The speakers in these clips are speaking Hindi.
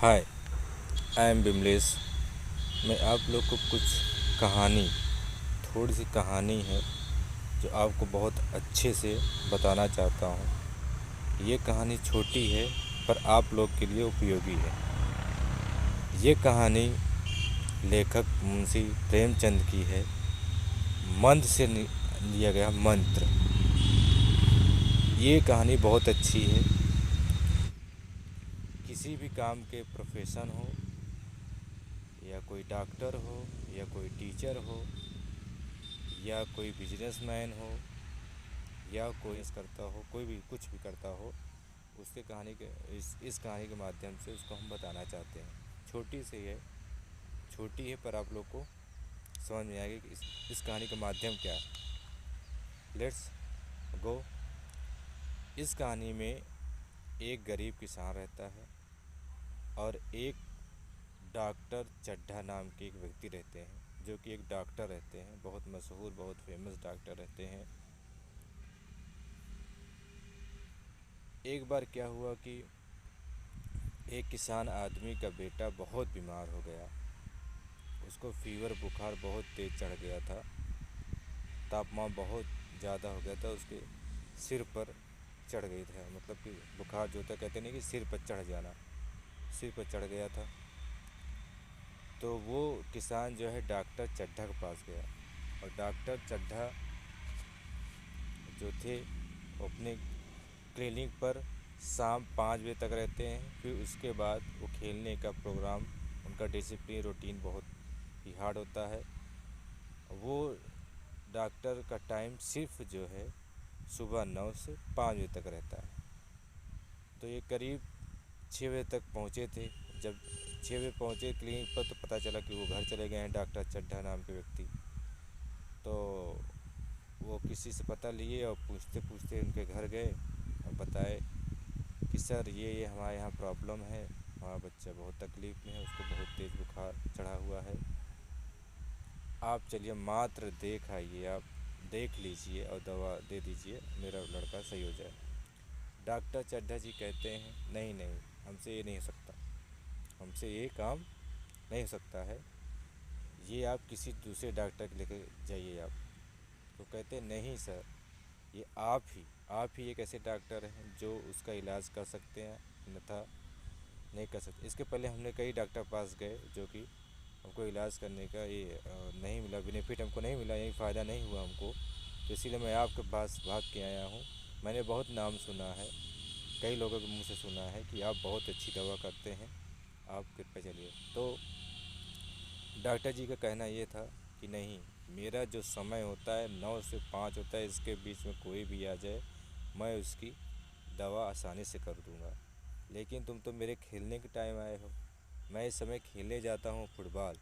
Hi, I am Bimlesh. मैं आप लोग को कुछ कहानी थोड़ी सी कहानी है जो आपको बहुत अच्छे से बताना चाहता हूँ। ये कहानी छोटी है पर आप लोग के लिए उपयोगी है। ये कहानी लेखक मुंशी प्रेमचंद की है। मंत्र से लिया गया मंत्र। ये कहानी बहुत अच्छी है। किसी भी काम के प्रोफेशन हो, या कोई डॉक्टर हो, या कोई टीचर हो, या कोई बिजनेसमैन हो, या कोई करता हो, कोई भी कुछ भी करता हो, उसके कहानी के इस कहानी के माध्यम से उसको हम बताना चाहते हैं। छोटी सी है, छोटी है पर आप लोग को समझ में आएगी कि इस कहानी का माध्यम क्या है। Let's go. इस कहानी में एक गरीब किसान रहता है और एक डॉक्टर चड्ढा नाम के एक व्यक्ति रहते हैं, जो कि एक डॉक्टर रहते हैं, बहुत मशहूर, बहुत फेमस डॉक्टर रहते हैं। एक बार क्या हुआ कि एक किसान आदमी का बेटा बहुत बीमार हो गया। उसको फीवर बुखार बहुत तेज़ चढ़ गया था। तापमान बहुत ज़्यादा हो गया था। उसके सिर पर चढ़ गई था, मतलब कि बुखार जो होता कहते नहीं कि सिर पर चढ़ जाना, सिर पर चढ़ गया था। तो वो किसान जो है डॉक्टर चड्ढा के पास गया, और डॉक्टर चड्ढा जो थे वो अपने क्लिनिक पर शाम 5 बजे तक रहते हैं। फिर उसके बाद वो खेलने का प्रोग्राम, उनका डिसिप्लिन रूटीन बहुत ही हार्ड होता है। वो डॉक्टर का टाइम सिर्फ जो है सुबह 9 से 5 बजे तक रहता है। तो ये करीब 6 बजे तक पहुँचे थे। जब 6 बजे पहुँचे क्लिनिक पर तो पता चला कि वो घर चले गए हैं, डॉक्टर चड्ढा नाम के व्यक्ति। तो वो किसी से पता लिए और पूछते पूछते उनके घर गए और बताए कि सर ये हमारे यहाँ प्रॉब्लम है, हमारा बच्चा बहुत तकलीफ़ में है, उसको बहुत तेज़ बुखार चढ़ा हुआ है। आप चलिए मात्र देख आइए, आप देख लीजिए और दवा दे दीजिए, मेरा लड़का सही हो जाए। डॉक्टर चड्ढा जी कहते हैं नहीं नहीं, हमसे ये नहीं हो सकता, हमसे ये काम नहीं हो सकता है, ये आप किसी दूसरे डॉक्टर के लेके जाइए आप। तो कहते नहीं सर, ये आप ही एक ऐसे डॉक्टर हैं जो उसका इलाज कर सकते हैं, अन्यथा नहीं कर सकते। इसके पहले हमने कई डॉक्टर पास गए जो कि हमको इलाज करने का ये नहीं मिला, बेनिफिट हमको नहीं मिला, यही फ़ायदा नहीं हुआ हमको। तो इसीलिए मैं आपके पास भाग के आया हूँ। मैंने बहुत नाम सुना है, कई लोगों के मुंह से सुना है कि आप बहुत अच्छी दवा करते हैं, आप कृपया चलिए। तो डॉक्टर जी का कहना ये था कि नहीं, मेरा जो समय होता है 9 से 5 होता है, इसके बीच में कोई भी आ जाए मैं उसकी दवा आसानी से कर दूंगा। लेकिन तुम तो मेरे खेलने के टाइम आए हो, मैं इस समय खेलने जाता हूँ फुटबॉल,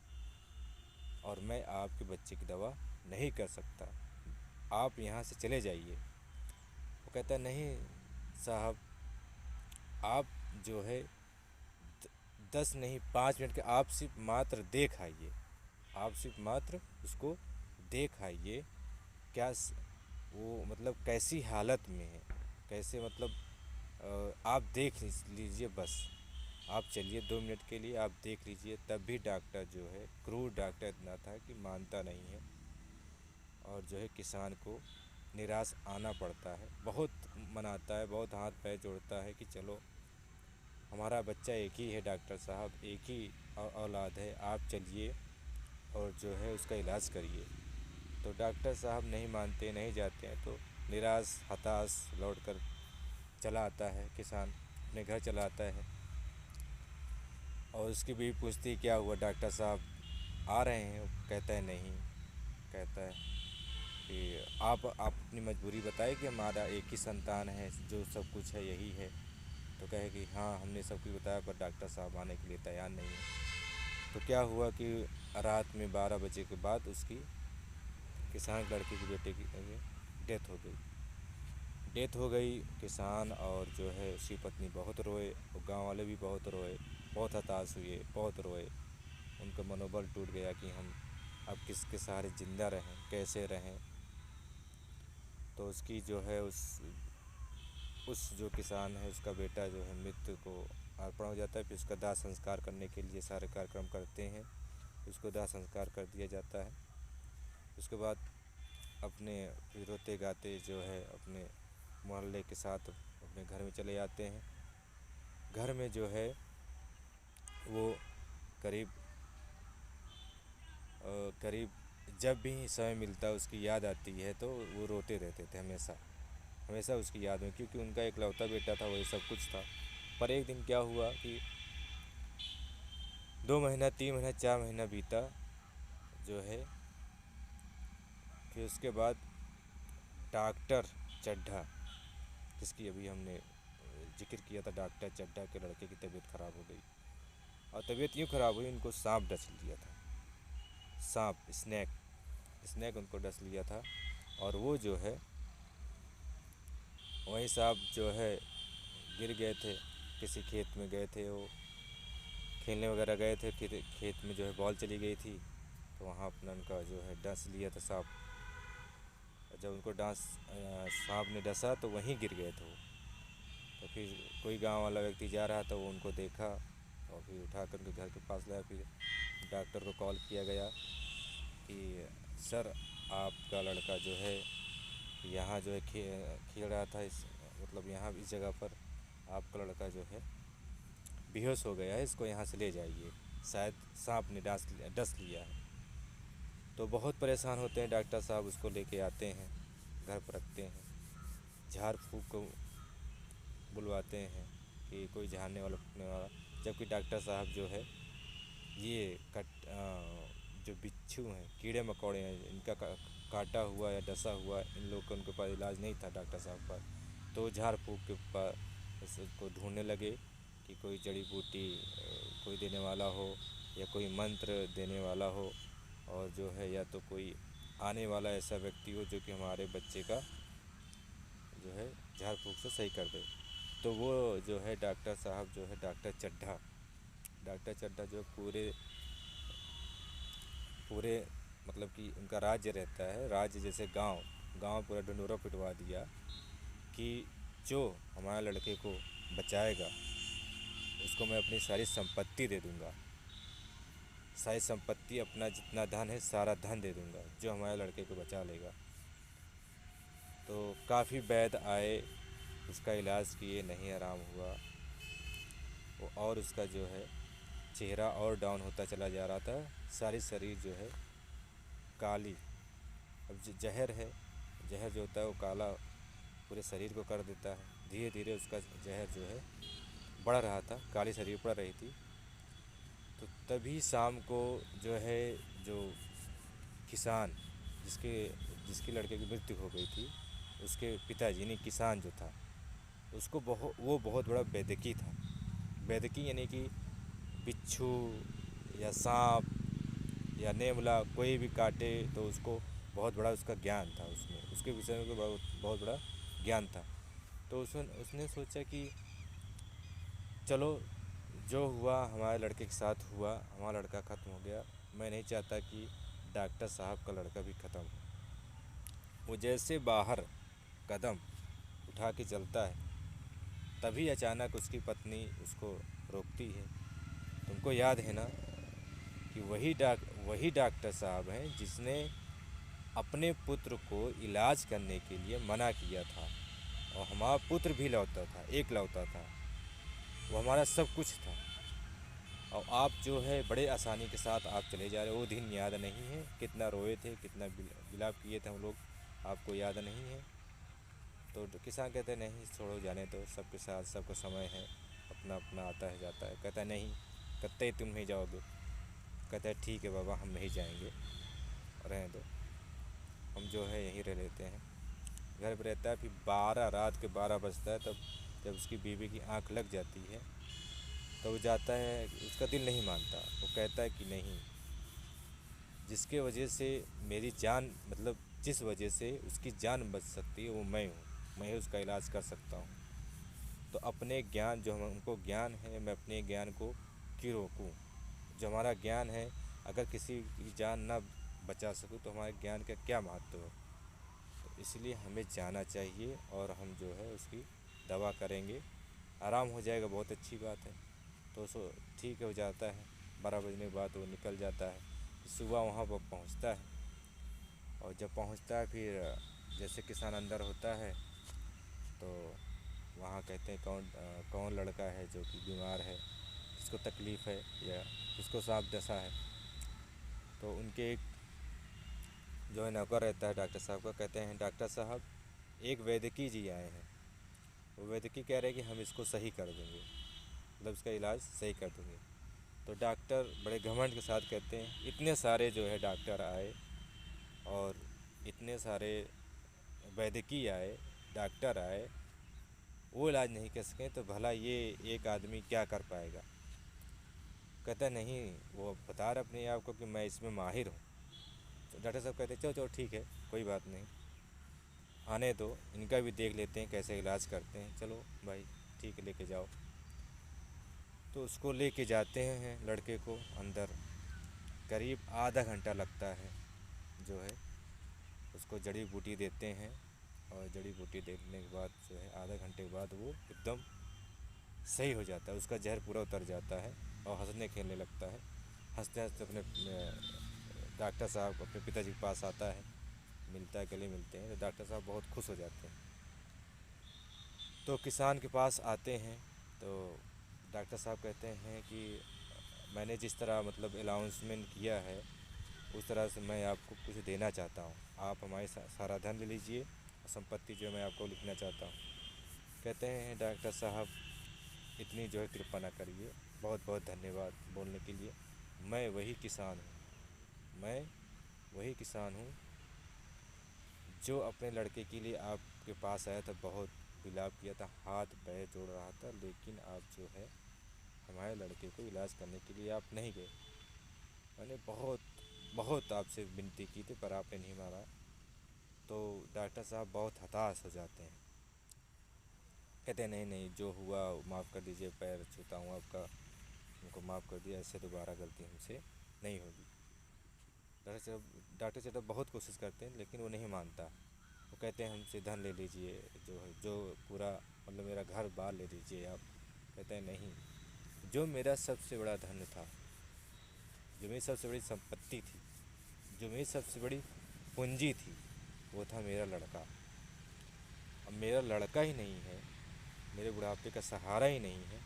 और मैं आपके बच्चे की दवा नहीं कर सकता, आप यहाँ से चले जाइए। वो कहता नहीं साहब, आप जो है 10 नहीं 5 मिनट के, आप सिर्फ मात्र देख आइए, आप सिर्फ मात्र उसको देख आइए। क्या वो मतलब कैसी हालत में है, कैसे मतलब आप देख लीजिए बस, आप चलिए 2 मिनट के लिए आप देख लीजिए। तब भी डॉक्टर जो है, क्रूर डॉक्टर इतना था कि मानता नहीं है, और जो है किसान को निराश आना पड़ता है, बहुत मनाता है, बहुत हाथ पैर जोड़ता है कि चलो हमारा बच्चा एक ही है डॉक्टर साहब, एक ही औलाद है, आप चलिए और जो है उसका इलाज करिए। तो डॉक्टर साहब नहीं मानते, नहीं जाते हैं। तो निराश हताश लौट कर चला आता है किसान, अपने घर चला आता है। और उसकी बीवी पूछती क्या हुआ डॉक्टर साहब, आ रहे हैं? कहता है नहीं, कहता है कि आप अपनी मजबूरी बताए कि हमारा एक ही संतान है, जो सब कुछ है यही है। तो कहे कि हाँ हमने सब कुछ बताया, पर डॉक्टर साहब आने के लिए तैयार नहीं है। तो क्या हुआ कि रात में 12 बजे के बाद उसकी, किसान लड़के की बेटे की डेथ हो गई। डेथ हो गई किसान, और जो है उसकी पत्नी बहुत रोए, और गांव वाले भी बहुत रोए, बहुत हताश हुए, बहुत रोए। उनका मनोबल टूट गया कि हम अब किसके सहारे ज़िंदा रहें, कैसे रहें। तो उसकी जो है उस जो किसान है उसका बेटा जो है मृत्यु को अर्पण हो जाता है। फिर उसका दाह संस्कार करने के लिए सारे कार्यक्रम करते हैं, उसको दाह संस्कार कर दिया जाता है। उसके बाद अपने फिर रोते गाते जो है अपने मोहल्ले के साथ अपने घर में चले जाते हैं। घर में जो है वो करीब करीब जब भी समय मिलता है उसकी याद आती है तो वो रोते रहते थे हमेशा हमेशा उसकी याद में, क्योंकि उनका इकलौता बेटा था, वही सब कुछ था। पर एक दिन क्या हुआ कि 2 महीना 3 महीना 4 महीना बीता जो है। फिर उसके बाद डॉक्टर चड्ढा, जिसकी अभी हमने जिक्र किया था, डॉक्टर चड्ढा के लड़के की तबीयत ख़राब हो गई। और तबीयत यूँ ख़राब हुई, उनको सांप डस लिया था। सांप स्नैक उनको डस लिया था। और वो जो है वहीं सांप जो है गिर गए थे, किसी खेत में गए थे, वो खेलने वगैरह गए थे, फिर खेत में जो है बॉल चली गई थी तो वहाँ अपना उनका जो है डस लिया था सांप। जब उनको सांप ने डसा तो वहीं गिर गए थे वो। तो फिर कोई गांव वाला व्यक्ति जा रहा था, वो उनको देखा और फिर उठा कर उनके घर के पास लाया। फिर डॉक्टर को कॉल किया गया कि सर आपका लड़का जो है यहाँ जो है खेल रहा था, इस मतलब यहाँ इस जगह पर आपका लड़का जो है बेहोश हो गया है, इसको यहाँ से ले जाइए, शायद सांप ने डस लिया है। तो बहुत परेशान होते हैं डॉक्टर साहब, उसको लेके आते हैं, घर पर रखते हैं, झाड़ फूँक को बुलवाते हैं कि कोई झाड़ने वाला फूँकने वाला। जबकि डॉक्टर साहब जो है ये जो बिच्छू हैं, कीड़े मकोड़े हैं, इनका काटा हुआ या डसा हुआ इन लोग का उनके पास इलाज नहीं था डॉक्टर साहब पर। तो झाड़ फूँक के पास इसको ढूंढने लगे कि कोई जड़ी बूटी कोई देने वाला हो या कोई मंत्र देने वाला हो, और जो है या तो कोई आने वाला ऐसा व्यक्ति हो जो कि हमारे बच्चे का जो है झाड़ फूँक से सही कर दे। तो वो जो है डॉक्टर साहब जो है डॉक्टर चड्ढा जो पूरे पूरे मतलब कि उनका राज्य रहता है, राज्य जैसे गांव पूरा ढंढोरा पिटवा दिया कि जो हमारे लड़के को बचाएगा उसको मैं अपनी सारी संपत्ति दे दूंगा, सारी संपत्ति, अपना जितना धन है सारा धन दे दूंगा जो हमारे लड़के को बचा लेगा। तो काफ़ी वैद्य आए, उसका इलाज किए, नहीं आराम हुआ वो, और उसका जो है चेहरा और डाउन होता चला जा रहा था, सारी शरीर जो है काली। अब जहर है, जहर जो होता है वो काला पूरे शरीर को कर देता है। धीरे धीरे उसका जहर जो है बढ़ रहा था, काली शरीर बढ़ रही थी। तो तभी शाम को जो है जो किसान जिसके लड़के की मृत्यु हो गई थी, उसके पिताजी यानी किसान जो था, उसको वो बहुत बड़ा वैद्यकी था। वैद्यकी यानी कि बिच्छू या सांप या नेवला कोई भी काटे तो उसको बहुत बड़ा उसका ज्ञान था, उसके विषय में बहुत बड़ा ज्ञान था। तो उसने सोचा कि चलो जो हुआ हमारे लड़के के साथ हुआ, हमारा लड़का ख़त्म हो गया, मैं नहीं चाहता कि डॉक्टर साहब का लड़का भी ख़त्म हो। वो जैसे बाहर कदम उठा के चलता है, तभी अचानक उसकी पत्नी उसको रोकती है। तुमको याद है ना कि वही डॉक्टर साहब हैं जिसने अपने पुत्र को इलाज करने के लिए मना किया था, और हमारा पुत्र भी लौता था, एक लौता था, वो हमारा सब कुछ था, और आप जो है बड़े आसानी के साथ आप चले जा रहे हो। वो दिन याद नहीं है, कितना रोए थे, कितना विलाप किए थे हम लोग, आपको याद नहीं है। तो किसान कहते हैं नहीं छोड़ो, जाने दो, सबके साथ सबका समय है, अपना अपना आता है जाता है। कहता है नहीं, कतई तुम नहीं जाओगे। कहता है ठीक है बाबा, हम नहीं जाएंगे, रहने दो, हम जो है यहीं रह लेते हैं। घर पर रहता है। फिर रात के 12 बजता है, तब जब उसकी बीवी की आंख लग जाती है तो वो जाता है, उसका दिल नहीं मानता। वो कहता है कि नहीं, जिसके वजह से मेरी जान, मतलब जिस वजह से उसकी जान बच सकती है वो मैं हूँ, मैं ही उसका इलाज कर सकता हूँ। तो अपने ज्ञान जो हमको ज्ञान है, मैं अपने ज्ञान को क्यों रोकूँ। जो हमारा ज्ञान है, अगर किसी की जान ना बचा सकूँ तो हमारे ज्ञान का क्या महत्व है। तो इसलिए हमें जाना चाहिए और हम जो है उसकी दवा करेंगे, आराम हो जाएगा, बहुत अच्छी बात है। तो ठीक हो जाता है। 12 बजने के बाद वो निकल जाता है। सुबह वहाँ पर पहुँचता है, और जब पहुँचता है फिर जैसे किसान अंदर होता है तो वहाँ कहते हैं कौन लड़का है जो कि बीमार है, जिसको तकलीफ़ है या जिसको सांप डसा है। तो उनके एक जो है नौकर रहता है डॉक्टर साहब का, कहते हैं डॉक्टर साहब एक वैद्यकी जी आए हैं, वो वैद्यकी कह रहे हैं कि हम इसको सही कर देंगे, मतलब इसका इलाज सही कर देंगे। तो डॉक्टर बड़े घमंड के साथ कहते हैं इतने सारे जो है डॉक्टर आए और इतने सारे वैद्यकी आए, डॉक्टर आए, वो इलाज नहीं कर सकें तो भला ये एक आदमी क्या कर पाएगा। कहता नहीं, वो बता रहे अपने आप को कि मैं इसमें माहिर हूँ। तो डॉक्टर साहब कहते चलो चलो ठीक है, कोई बात नहीं, आने दो, इनका भी देख लेते हैं कैसे इलाज करते हैं। चलो भाई ठीक है, लेके जाओ। तो उसको लेके जाते हैं लड़के को अंदर। करीब आधा घंटा लगता है जो है, उसको जड़ी बूटी देते हैं, और जड़ी बूटी देने के बाद जो है आधा घंटे के बाद वो एकदम सही हो जाता है, उसका जहर पूरा उतर जाता है और हंसने खेलने लगता है। हंसते हंसते अपने डॉक्टर साहब अपने पिताजी के पास आता है, मिलता है, गले मिलते हैं, तो डॉक्टर साहब बहुत खुश हो जाते हैं। तो किसान के पास आते हैं तो डॉक्टर साहब कहते हैं कि मैंने जिस तरह मतलब अनाउंसमेंट किया है उस तरह से मैं आपको कुछ देना चाहता हूँ, आप हमारे सारा धन ले लीजिए और संपत्ति जो मैं आपको लिखना चाहता हूँ। कहते हैं डॉक्टर साहब इतनी जो है कृपा ना करिए, बहुत बहुत धन्यवाद बोलने के लिए। मैं वही किसान हूँ, मैं वही किसान हूँ जो अपने लड़के के लिए आपके पास आया था, बहुत विलाप किया था, हाथ पैर जोड़ रहा था, लेकिन आप जो है हमारे लड़के को इलाज करने के लिए आप नहीं गए। मैंने बहुत बहुत आपसे विनती की थी पर आपने नहीं माना। तो डॉक्टर साहब बहुत हताश हो जाते हैं, कहते हैं नहीं नहीं, जो हुआ माफ़ कर दीजिए, पैर छूता हूँ आपका, उनको माफ़ कर दिया, ऐसे दोबारा गलती हमसे नहीं होगी। डॉक्टर साहब बहुत कोशिश करते हैं लेकिन वो नहीं मानता। वो कहते हैं हमसे धन ले लीजिए, जो पूरा मतलब मेरा घर बार ले लीजिए आप। कहते हैं नहीं, जो मेरा सबसे बड़ा धन था, जो मेरी सबसे बड़ी संपत्ति थी, जो मेरी सबसे बड़ी पूंजी थी, वो था मेरा लड़का। अब मेरा लड़का ही नहीं है, मेरे बुढ़ापे का सहारा ही नहीं है,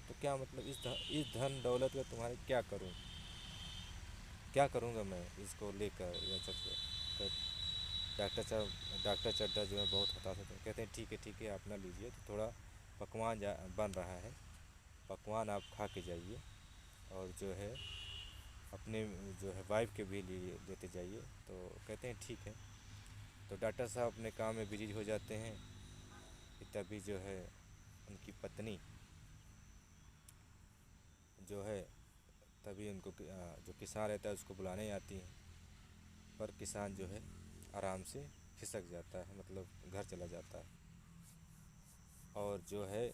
तो क्या मतलब इस धन दौलत का तुम्हारे क्या करूं, क्या करूंगा मैं इसको लेकर या सब। तो डॉक्टर चड्डा जो है बहुत हताश होते हैं, कहते हैं ठीक है आप ना लीजिए, तो थोड़ा पकवान बन रहा है, पकवान आप खा के जाइए, और जो है अपने जो है वाइफ के भी लिए लेते जाइए। तो कहते हैं ठीक है। तो डॉक्टर साहब अपने काम में बिजी हो जाते हैं कि तभी जो है उनकी पत्नी जो है तभी उनको जो किसान रहता है उसको बुलाने आती हैं, पर किसान जो है आराम से खिसक जाता है, मतलब घर चला जाता है। और जो है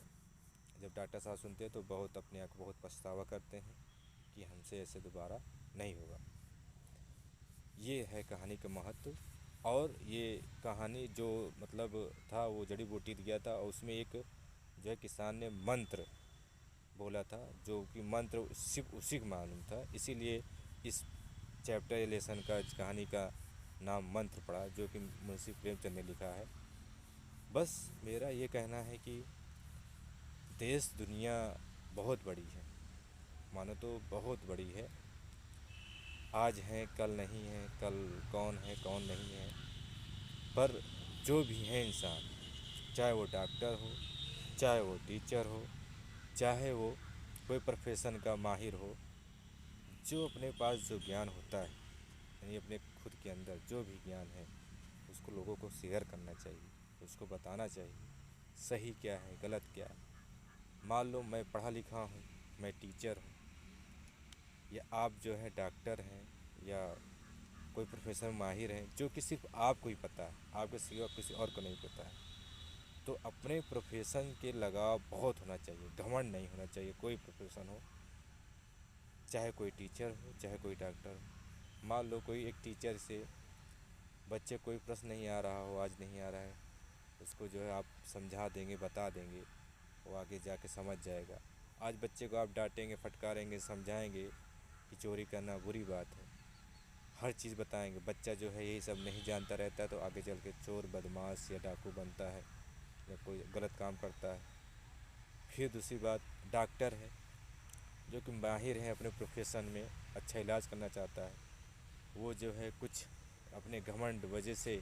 जब डॉक्टर साहब सुनते हैं तो बहुत अपने आप को बहुत पछतावा करते हैं कि हमसे ऐसे दोबारा नहीं होगा। ये है कहानी का महत्व। और ये कहानी जो मतलब था वो जड़ी बूटी दिया था, और उसमें एक जो है किसान ने मंत्र बोला था, जो कि मंत्र सिर्फ उसी को मालूम था, इसीलिए इस चैप्टर लेसन का कहानी का नाम मंत्र पड़ा, जो कि मुंशी प्रेमचंद ने लिखा है। बस मेरा ये कहना है कि देश दुनिया बहुत बड़ी है, मानो तो बहुत बड़ी है। आज है कल नहीं है, कल कौन है कौन नहीं है, पर जो भी है इंसान, चाहे वो डॉक्टर हो, चाहे वो टीचर हो, चाहे वो कोई प्रोफेशन का माहिर हो, जो अपने पास जो ज्ञान होता है, यानी अपने खुद के अंदर जो भी ज्ञान है उसको लोगों को शेयर करना चाहिए, उसको बताना चाहिए सही क्या है गलत क्या है। मान लो मैं पढ़ा लिखा हूँ, मैं टीचर हूँ, या आप जो है डॉक्टर हैं, या कोई प्रोफेसर माहिर हैं, जो कि सिर्फ आपको ही पता है, आपके सिवा किसी और को नहीं पता है। तो अपने प्रोफेशन के लगाव बहुत होना चाहिए, घमंड नहीं होना चाहिए। कोई प्रोफेशन हो, चाहे कोई टीचर हो, चाहे कोई डॉक्टर हो। मान लो कोई एक टीचर से बच्चे कोई प्रश्न नहीं आ रहा हो, आज नहीं आ रहा है, उसको जो है आप समझा देंगे, बता देंगे, वो आगे जाके समझ जाएगा। आज बच्चे को आप डांटेंगे, फटकारेंगे, समझाएंगे कि चोरी करना बुरी बात है, हर चीज़ बताएंगे, बच्चा जो है यही सब नहीं जानता रहता है, तो आगे चल के चोर, बदमाश या डाकू बनता है या कोई गलत काम करता है। फिर दूसरी बात, डॉक्टर है जो कि माहिर है अपने प्रोफेशन में, अच्छा इलाज करना चाहता है, वो जो है कुछ अपने घमंड वजह से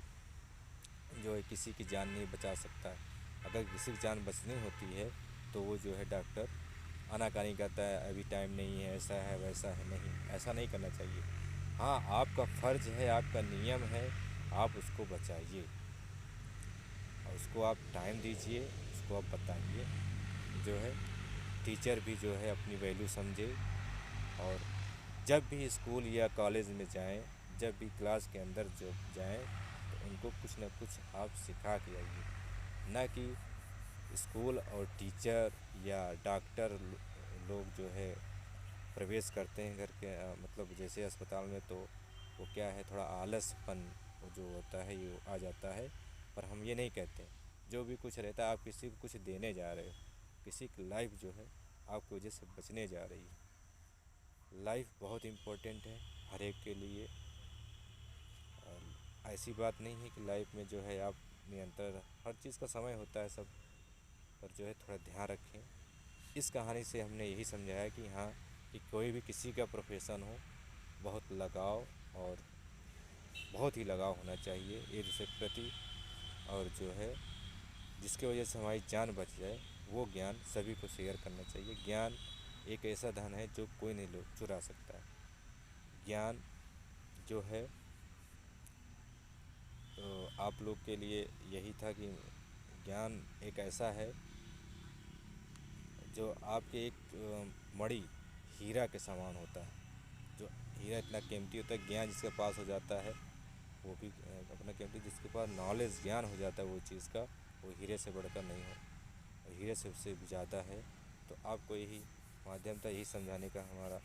जो है किसी की जान नहीं बचा सकता है। अगर किसी की जान बचनी होती है तो वो जो है डॉक्टर आनाकानी करता है, अभी टाइम नहीं है, ऐसा है वैसा है। नहीं, ऐसा नहीं करना चाहिए। हाँ, आपका फ़र्ज़ है, आपका नियम है, आप उसको बचाइए और उसको आप टाइम दीजिए, उसको आप बताइए। जो है टीचर भी जो है अपनी वैल्यू समझे, और जब भी स्कूल या कॉलेज में जाएं, जब भी क्लास के अंदर जो जाएं, तो उनको कुछ ना कुछ आप सिखा के आइए। ना कि स्कूल और टीचर या डॉक्टर लोग जो है प्रवेश करते हैं घर के मतलब जैसे अस्पताल में, तो वो क्या है, थोड़ा आलसपन वो जो होता है ये आ जाता है। पर हम ये नहीं कहते, जो भी कुछ रहता है आप किसी को कुछ देने जा रहे हो, किसी की लाइफ जो है आपकी वजह से बचने जा रही है। लाइफ बहुत इम्पोर्टेंट है हर एक के लिए, और ऐसी बात नहीं है कि लाइफ में जो है आप निरंतर, हर चीज़ का समय होता है सब, पर जो है थोड़ा ध्यान रखें। इस कहानी से हमने यही समझाया कि हाँ, कि कोई भी किसी का प्रोफेशन हो, बहुत लगाव और बहुत ही लगाव होना चाहिए एक दूसरे के प्रति, और जो है जिसकी वजह से हमारी जान बच जाए, वो ज्ञान सभी को शेयर करना चाहिए। ज्ञान एक ऐसा धन है जो कोई नहीं चुरा सकता है। ज्ञान जो है, तो आप लोग के लिए यही था कि ज्ञान एक ऐसा है जो आपके एक मणि, हीरा के समान होता है। जो हीरा इतना कीमती होता है, ज्ञान जिसके पास हो जाता है वो भी अपना कीमती, जिसके पास नॉलेज ज्ञान हो जाता है वो चीज़ का, वो हीरे से बढ़कर नहीं है, और हीरे से उससे भी ज़्यादा है। तो आपको यही माध्यम था, यही समझाने का हमारा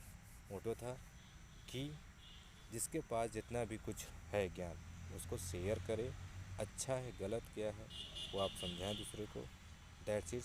मोटो था कि जिसके पास जितना भी कुछ है ज्ञान, उसको शेयर करें। अच्छा है, गलत क्या है वो आप समझाएं दूसरे को। That's it.